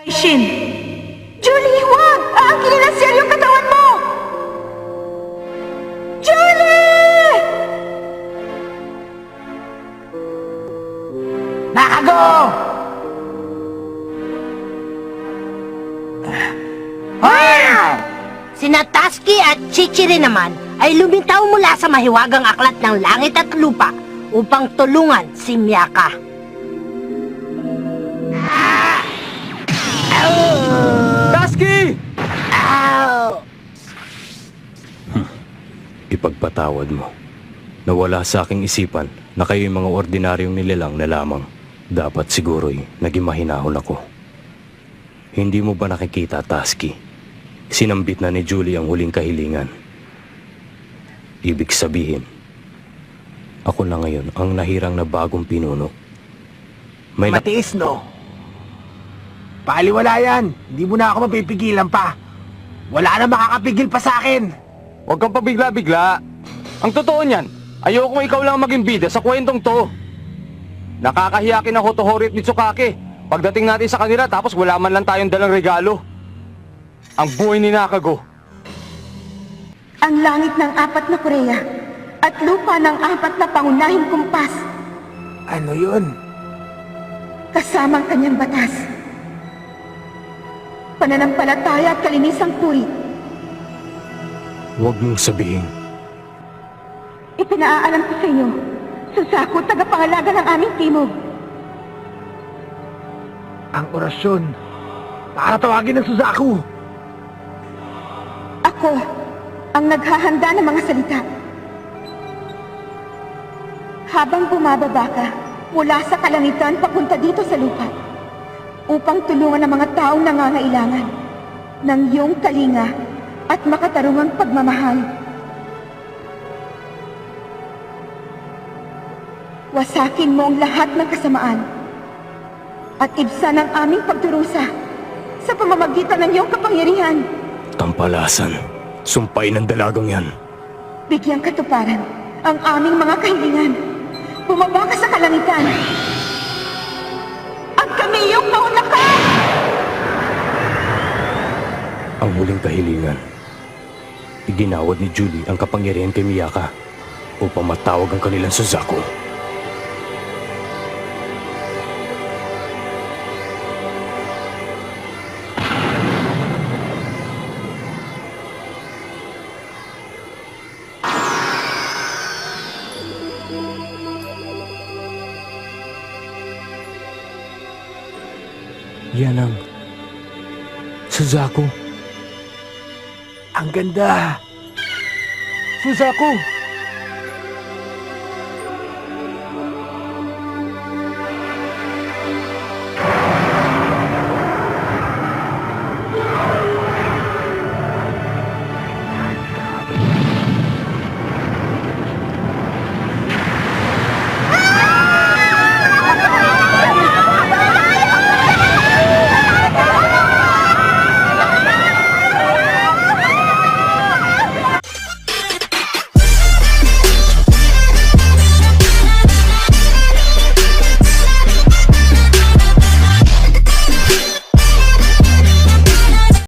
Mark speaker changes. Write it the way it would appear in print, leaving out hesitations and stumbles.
Speaker 1: Shin! Julie, wag! Aangkinin ng sir yung katawan mo! Julie!
Speaker 2: Nakago!
Speaker 3: Sina Tasky at Chichiri naman ay lumitaw mula sa mahiwagang aklat ng langit at lupa upang tulungan si Miyaka.
Speaker 4: Tasky!
Speaker 5: Ipagpatawad mo. Nawala sa aking isipan na kayo'y mga ordinaryong nilalang na lamang. Dapat siguro'y naging mahinahon ako. Hindi mo ba nakikita, Tasky? Sinambit na ni Julie ang huling kahilingan. Ibig sabihin, ako na ngayon ang nahirang na bagong pinuno.
Speaker 2: Matiis, no? Paliwala yan. Hindi mo na ako mapipigilan pa. Wala na makakapigil pa sa akin.
Speaker 4: Huwag kang pabigla-bigla. Ang totoo niyan, ayokong ikaw lang maging bida sa kwentong to. Nakakahiyakin ang Hotohori at Mitsukake. Pagdating natin sa kanila tapos wala man lang tayong dalang regalo. Ang buhay ni Nakago.
Speaker 1: Ang langit ng 4 na Korea at lupa ng 4 na pangunahing kumpas
Speaker 2: Ano yun?
Speaker 1: kasama ang kanyang batas. Pananampalataya at kalinisang puri.
Speaker 5: Huwag mong sabihin.
Speaker 1: Ipinaalam ko sa inyo, Suzaku, tagapangalaga ng aming timog.
Speaker 2: Ang orasyon. Para tawagin ng Suzaku.
Speaker 1: Ako ang naghahanda ng mga salita. Habang bumababa ka mula sa kalangitan papunta dito sa lupa upang tulungan ang mga taong nangangailangan ng iyong kalinga at makatarungang pagmamahal. Wasakin mo ang lahat ng kasamaan at ibsan ang aming pagdurusa sa pamamagitan ng iyong kapangyarihan.
Speaker 5: Tampalasan. Sumpay ng dalagang yan.
Speaker 1: Bigyang katuparan ang aming mga kahilingan. Bumaba ka sa kalangitan. At kami iyong maulakan!
Speaker 5: Ang huling kahilingan. Iginawad ni Julie ang kapangyarihan kay Miyaka upang matawag ang kanilang Suzaku. Yan ang Suzaku.
Speaker 2: Ang ganda.
Speaker 4: Suzaku!